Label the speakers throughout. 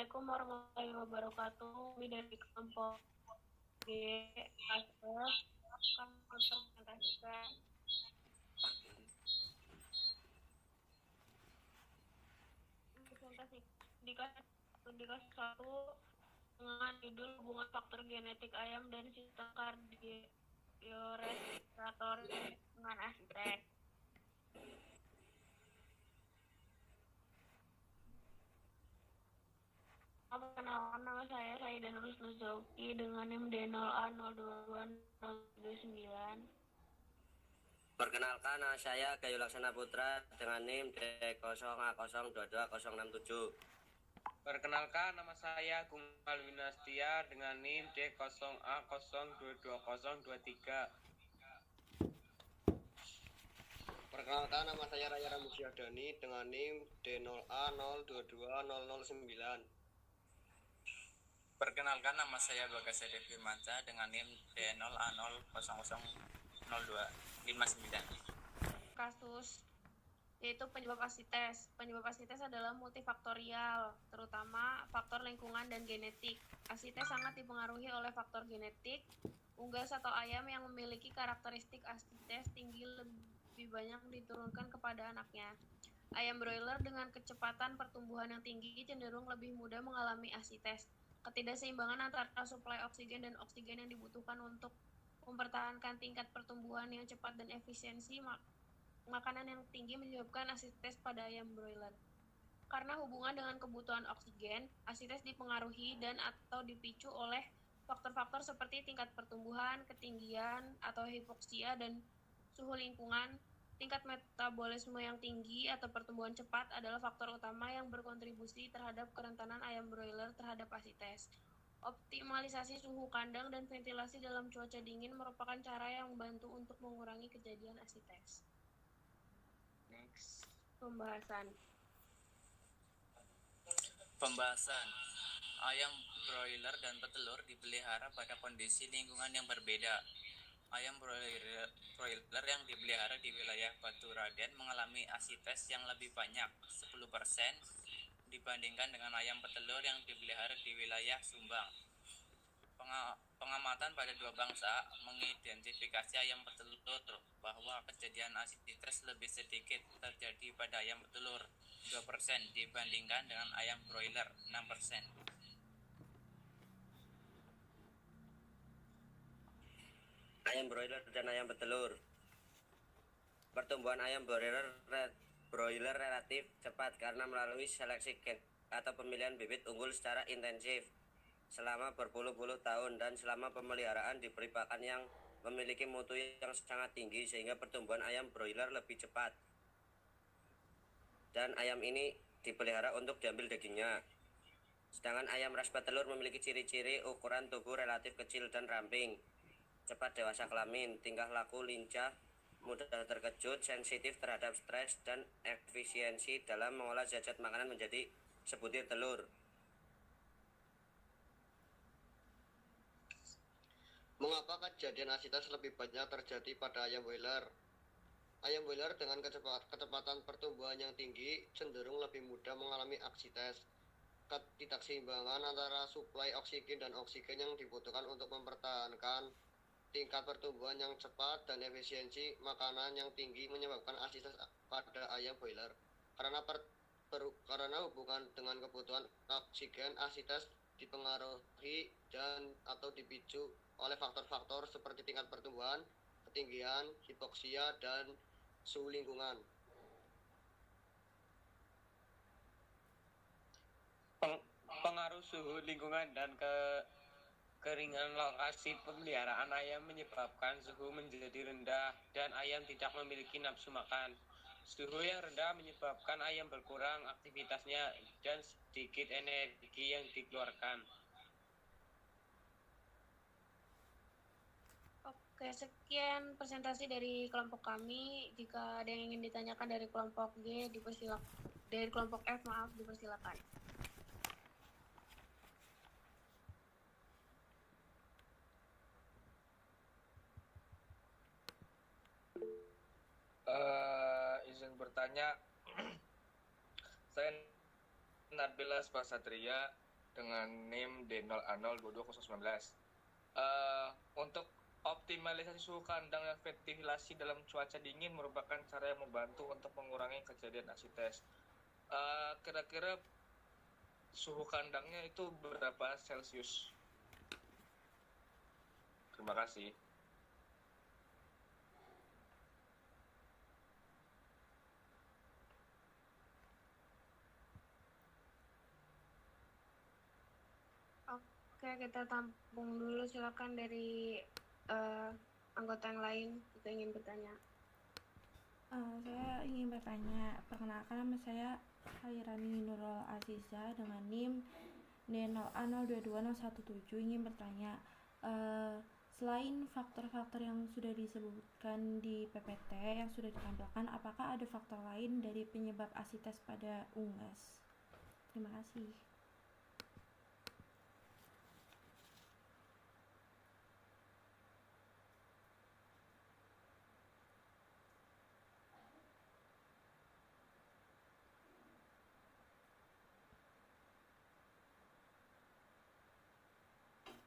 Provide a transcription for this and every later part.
Speaker 1: Assalamualaikum warahmatullahi wabarakatuh. Kami dari kelompok G akan mempresentasikan di kelas 1 dengan judul hubungan faktor genetik ayam dan sistem kardiorespiratory dengan asitek. Perkenalkan, nama saya Saidan Rusnuzauki dengan NIM D0A02209.
Speaker 2: Perkenalkan, nama saya Gayu Laksana Putra dengan NIM D0A0220067.
Speaker 3: Perkenalkan, nama saya Gumal Winastia dengan NIM D0A0220023.
Speaker 4: Perkenalkan, nama saya Raya Ramusyadani dengan NIM D0A022009.
Speaker 5: Perkenalkan, nama saya Bagas Edi Firmansyah dengan NIM D0A0000259.
Speaker 1: Kasus yaitu penyebab asites. Penyebab asites adalah multifaktorial, terutama faktor lingkungan dan genetik. Asites sangat dipengaruhi oleh faktor genetik. Unggas atau ayam yang memiliki karakteristik asites tinggi lebih banyak diturunkan kepada anaknya. Ayam broiler dengan kecepatan pertumbuhan yang tinggi cenderung lebih mudah mengalami asites. Ketidakseimbangan antara suplai oksigen dan oksigen yang dibutuhkan untuk mempertahankan tingkat pertumbuhan yang cepat dan efisiensi makanan yang tinggi menyebabkan asites pada ayam broiler. Karena hubungan dengan kebutuhan oksigen, asites dipengaruhi dan atau dipicu oleh faktor-faktor seperti tingkat pertumbuhan, ketinggian atau hipoksia dan suhu lingkungan. Tingkat metabolisme yang tinggi atau pertumbuhan cepat adalah faktor utama yang berkontribusi terhadap kerentanan ayam broiler terhadap asites. Optimalisasi suhu kandang dan ventilasi dalam cuaca dingin merupakan cara yang membantu untuk mengurangi kejadian asites. Next, pembahasan.
Speaker 5: Ayam broiler dan petelur dipelihara pada kondisi lingkungan yang berbeda. Ayam broiler yang dipelihara di wilayah Batu Raden mengalami asites yang lebih banyak, 10%, dibandingkan dengan ayam petelur yang dipelihara di wilayah Sumbang. Pengamatan pada dua bangsa mengidentifikasi ayam petelur bahwa kejadian asites lebih sedikit terjadi pada ayam petelur, 2% dibandingkan dengan ayam broiler, 6%.
Speaker 2: Ayam broiler dan ayam petelur. Pertumbuhan ayam broiler relatif cepat karena melalui seleksi gen atau pemilihan bibit unggul secara intensif selama berpuluh-puluh tahun, dan selama pemeliharaan diberi pakan yang memiliki mutu yang sangat tinggi sehingga pertumbuhan ayam broiler lebih cepat. Dan ayam ini dipelihara untuk diambil dagingnya. Sedangkan ayam ras petelur memiliki ciri-ciri ukuran tubuh relatif kecil dan ramping, cepat dewasa kelamin, tingkah laku lincah, mudah terkejut, sensitif terhadap stres, dan efisiensi dalam mengolah zat-zat makanan menjadi sebutir telur.
Speaker 4: Mengapa kejadian asites lebih banyak terjadi pada ayam broiler? Ayam broiler dengan kecepatan pertumbuhan yang tinggi cenderung lebih mudah mengalami asites. Ketidakseimbangan antara suplai oksigen dan oksigen yang dibutuhkan untuk mempertahankan tingkat pertumbuhan yang cepat dan efisiensi makanan yang tinggi menyebabkan asites pada ayam broiler. Karena hubungan dengan kebutuhan oksigen, asites dipengaruhi dan atau dipicu oleh faktor-faktor seperti tingkat pertumbuhan, ketinggian, hipoksia, dan suhu lingkungan.
Speaker 3: Pengaruh suhu lingkungan dan kekeringan lokasi pemeliharaan ayam menyebabkan suhu menjadi rendah dan ayam tidak memiliki nafsu makan. Suhu yang rendah menyebabkan ayam berkurang aktivitasnya dan sedikit energi yang dikeluarkan.
Speaker 1: Oke, sekian presentasi dari kelompok kami. Jika ada yang ingin ditanyakan dari kelompok G, dari kelompok F, dipersilakan.
Speaker 6: Izin bertanya, saya Nabila Spasatria dengan NIM D0A0222019. Untuk optimalisasi suhu kandang dan ventilasi dalam cuaca dingin merupakan cara yang membantu untuk mengurangi kejadian asites. Kira-kira suhu kandangnya itu berapa Celcius? Terima kasih.
Speaker 1: Oke, kita tampung dulu, silakan dari anggota yang lain jika ingin bertanya.
Speaker 7: Saya ingin bertanya, perkenalkan nama saya Hairani Nurul Aziza dengan NIM D0A022017. Ingin bertanya, selain faktor-faktor yang sudah disebutkan di PPT yang sudah ditampilkan, apakah ada faktor lain dari penyebab asites pada unggas? Terima kasih.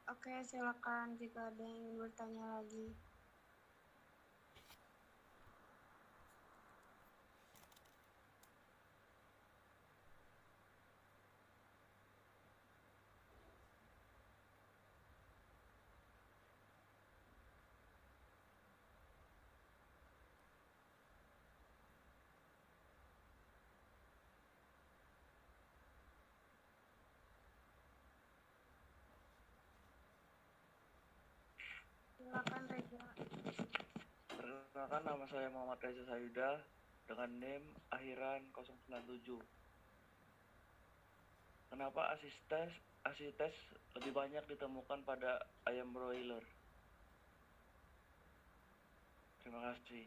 Speaker 1: Oke, silakan jika ada yang ingin bertanya lagi. Silakan Reza.
Speaker 8: Perkenalkan, nama saya Muhammad Reza Sayuda dengan NIM akhiran 097. Kenapa asites lebih banyak ditemukan pada ayam broiler? Terima kasih.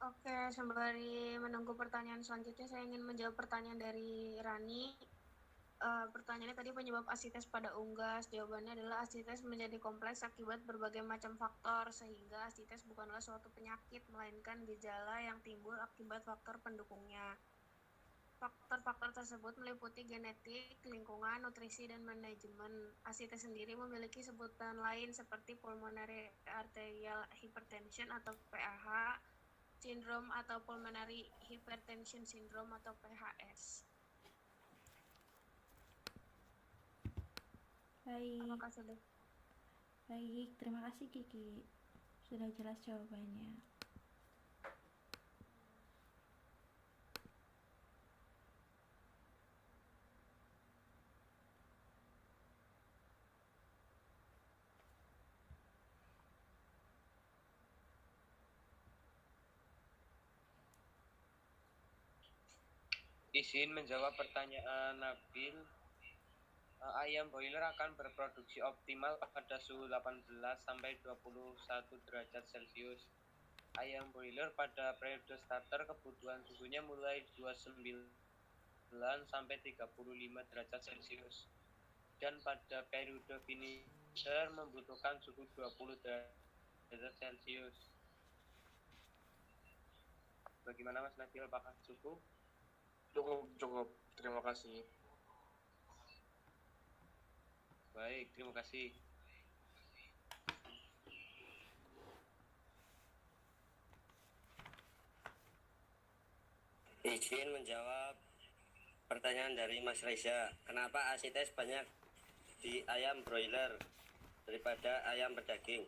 Speaker 1: Oke, sembari menunggu pertanyaan selanjutnya, saya ingin menjawab pertanyaan dari Rani. Pertanyaannya tadi penyebab asites pada unggas. Jawabannya adalah asites menjadi kompleks akibat berbagai macam faktor, sehingga asites bukanlah suatu penyakit, melainkan gejala yang timbul akibat faktor pendukungnya. Faktor-faktor tersebut meliputi genetik, lingkungan, nutrisi, dan manajemen. Asites sendiri memiliki sebutan lain seperti pulmonary arterial hypertension atau PAH, syndrome atau pulmonary hypertension syndrome atau PHS.
Speaker 7: Baik.
Speaker 1: Apakah sudah?
Speaker 7: Baik, terima kasih Kiki. Sudah jelas jawabannya.
Speaker 3: Izin menjawab pertanyaan Nabil. Ayam broiler akan berproduksi optimal pada suhu 18 sampai 21 derajat Celcius. Ayam broiler pada periode starter kebutuhan suhunya mulai 29 sampai 35 derajat Celcius. Dan pada periode finisher membutuhkan suhu 20 derajat Celcius. Bagaimana Mas Nabil, apakah cukup?
Speaker 6: Cukup. Terima kasih.
Speaker 3: Baik, terima kasih.
Speaker 2: Izin menjawab pertanyaan dari Mas Reza. Kenapa asites banyak di ayam broiler daripada ayam pedaging?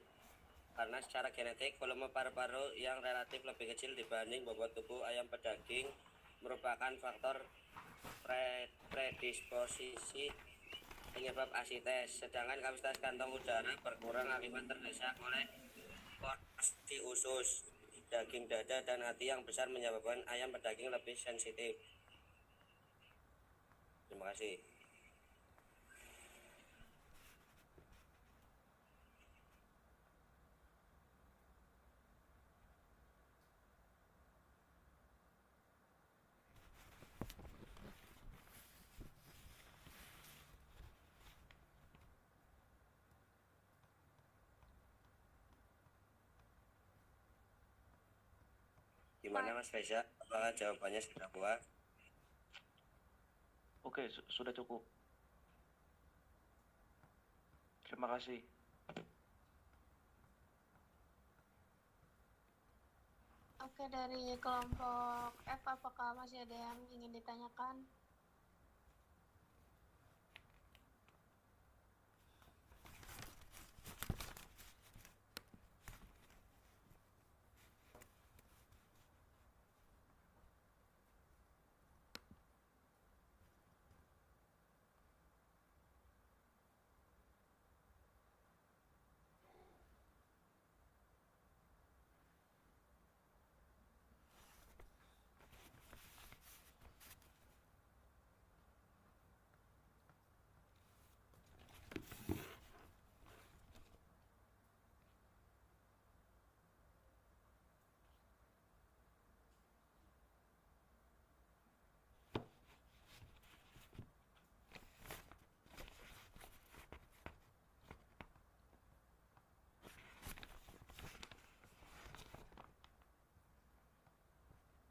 Speaker 2: Karena secara genetik volume paru-paru yang relatif lebih kecil dibanding bobot tubuh ayam pedaging merupakan faktor predisposisi penyebab asites. Sedangkan kapasitas kantong udara berkurang akibat terdesak oleh porsi usus, daging dada, dan hati yang besar menyebabkan ayam pedaging lebih sensitif. Terima kasih. Gimana Mas Faisal? Apakah jawabannya sudah puas?
Speaker 8: Oke, sudah cukup. Terima kasih.
Speaker 1: Oke, dari kelompok F, apakah masih ada yang ingin ditanyakan?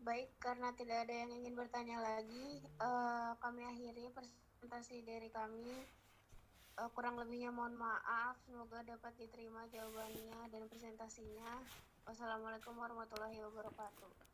Speaker 1: Baik, karena tidak ada yang ingin bertanya lagi, kami akhiri presentasi dari kami. Kurang lebihnya mohon maaf, semoga dapat diterima jawabannya dan presentasinya. Wassalamualaikum warahmatullahi wabarakatuh.